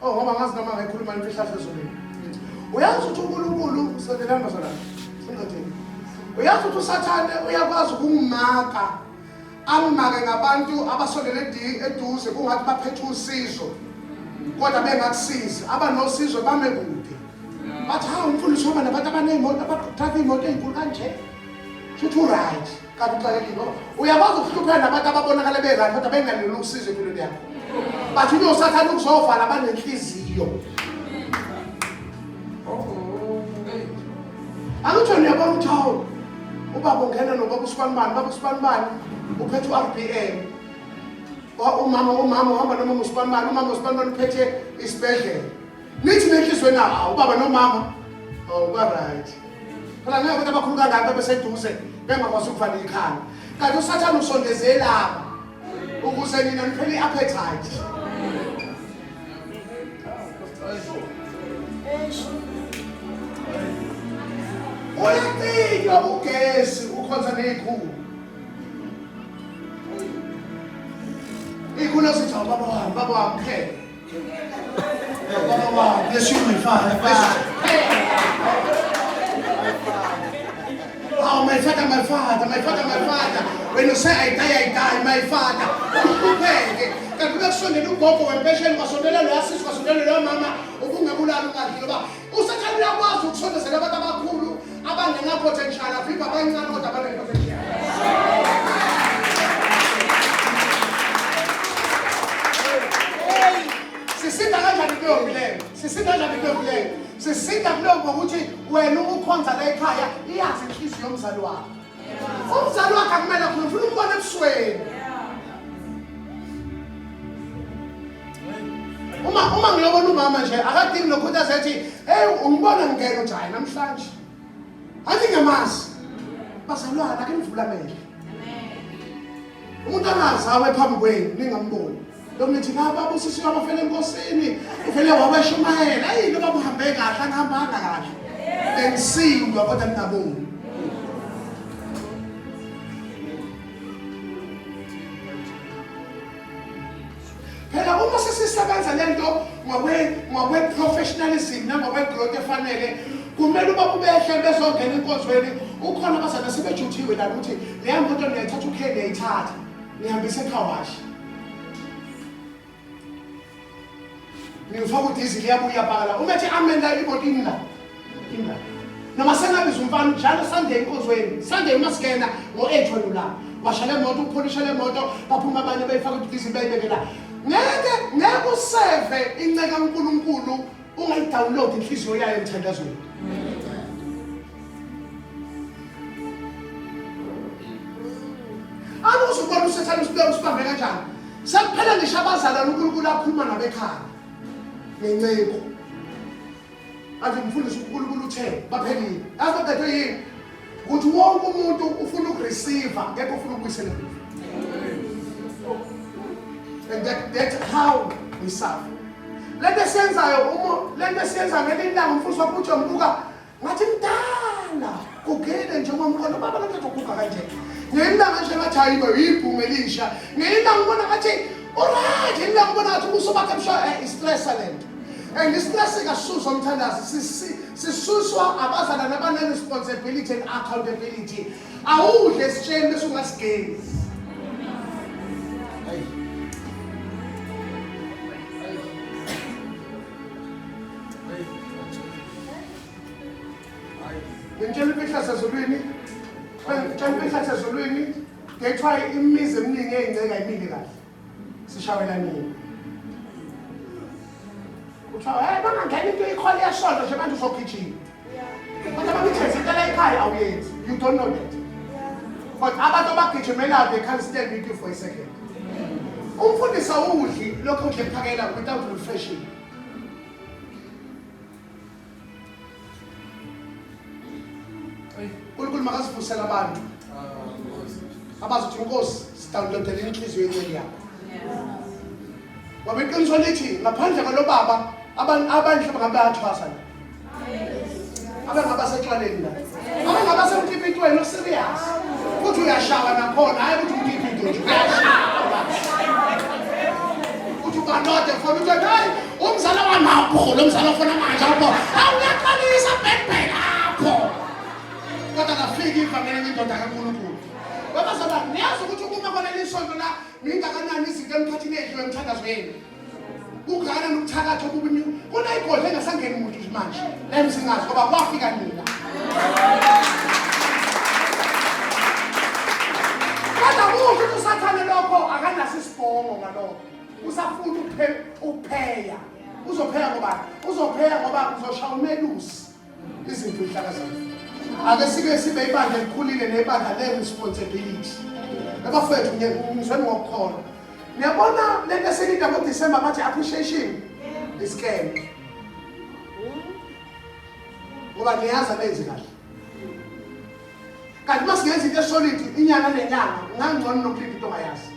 Oh, ngoba ngazi noma ngikhuluma imfihla sezulwini. Uyazi ukuthi uNkulunkulu sondelamba sona. Singathini. Uyazi ukuthi uSathane uyakwazi ukungimaka. Angimake ngabantu abasondele eduze kungathi baphethe usizo. Kodwa bengakusizi, abanosizo bame kude. Bathi ha umfundisi waba nabantu abanezimoto abathatha imoto ezinkulu kanje. Futhi right. Kanti uxakekile. Uyakwazi ukuhlupheka nabantu ababonakala berayi kodwa bengalilo ukusiza empilweni yakho. Bathi uSathane ukuzovala abanenhliziyo. Angitsho niyabona ukuthi hawo ubaba ungena nobaba uSibanibani uphethe uRBM. Umama uhamba noma uSibanibani, umama uSibanibani uphethe isibhedlela. Nithi nenhlizweni na ubaba nomama uba right. Phela ngeke ukuthi abakhulu kangaka beseduze bengakwazi ukuvala ikhanda. Kanti uSathane usondezela lapha ukuze nina niphele iappetite. Uyaqina ugesi ukhonza nezikhulu. Ikhulu sithi baba wami khele. Baba wami yeshiwe ifana. Oh, my father. When you say I die, my father. Okay. Kanti bekusondela ugogo wempesheni kwasondela lo yasisi kwasondela lo mama ubungabulala ungadlilo ba. uSathane uyakwazi ukusondezela abantu abakhulu abangena potential afiba abancane kodwa abane potential. Sisinda kanjani kuyo leyo? Sisinda kulo ngokuthi wena ukukhonza la ekhaya iyazi inhliziyo yomzali wakho. Umzali wakho akumele ufuna umbone ebusweni. Uma ngiyobona umama nje akadingi lokho azethi hey ungibona ngene njani namhlanje. Athi ngamazi. Bazalwana ake nivula amehlo. Umuntu angazawe phambi kwenu ningamboni. Lomnithi baba usisi wabafela enkosini uvele wabashumayela ayini baba uhambe kahle angihambanga kahle bengisindwa kodwa ngingaboni. Phela uma sesisebenza lento ngokwe professionalism nangokwe growth efanele kumele uba ubehle bezongena enkonzweni ukhona abazana sebejuthiwe la ukuthi leya moto niyayithatha ukhele yayithatha nihambise eKhawashi. Ngifaka udizili liyabuya phakala umethi amenda imoto inla noma sengabiza umfana njalo Sunday enkonzweni Sunday masigena ngo8 la washale imoto upholisha le moto baphuma abanye bayifaka udizili bayibeke la ngeke useve inceka kaNkulunkulu ungayidownload inhliziyo yayo emthandazweni. Uzobona uSathane usibambe kanjani sekuphela ngisho abazalwana uNkulunkulu akhuluma nabekhaya ngenceko athi umfundisi uNkulunkulu uthe baphelile azodethe yini ukuthi wonke umuntu ufuna ukureceive ngeke ufuna ukuyisela. And that's how we serve. Lento esiyenzayo ngelilanga umfundisi wakho uthi umbuka ngathi mdala ugene nje ngomqondo baba lento ukuguga kanje ngelilanga nje ngathi hayibo ibhunga elisha ngelilanga ubona ngathi alright ngelilanga ubona ngathi ubusobakhe busha stress lento. And istress kasuswa umthandazi sisuswa abazalwana abane responsibility and accountability. Awudle esitsheni bese ungasigeni. Ngitshela impehla sezulwini ngethwa imizi eminingi eyingceka ayimile kahle sishawela nini uthiwa hey bangangena into ikhole yesonto nje manje uzogijima kodwa bangithethe into la ekhaya awuyenzi you don't know that but abantu abagijimela they can't stand with you for a second. Umfundisi awudli lokho udle kuphakela without refreshing. uNkulunkulu makasivusela abantu abazothi inkosi sidawunlodele inhliziyo yenceke yakho. Wabe iqiniso lithi ngaphandle kwalo baba abandle bangabathwasa la. Abangabasekleleni la. Abangabasemtipitweni serious. Futhi uyashawa nakhona hayi ukuthi umtipito nje uyashawa. Uthi ukuthi ubanode fona uthi hayi umzala wamapho lo mzala ofuna manje apho awuyaqalisa bhebhe lapho kodwa kafiki ivangeli indoda kaNkulunkulu ngoba saba niyazi ukuthi uma kona lisonto la ningakanani izinto emkhathini edliwe emthandazweni ukugana nokuthakatha okubunye kunayigodla engasangeni umuntu manje lemsingazi ngoba kwafika nina kodwa ukuthi usathane lokho akanaso isibongo ngalokho usafuna ukupheya uzopheya ngoba uzoshaya umelusi izinto ihlakazana ake sibe ibandla elikhulile nebandla le-responsibility abafethu ngizweni ngokukholwa niyabona lento eselida ngoDisemba bathi appreciation iscam ngoba niyazi abenzi kahle kanti masingenza into esolid inyanga nenyanga ngangcono nokulinda into ongayazi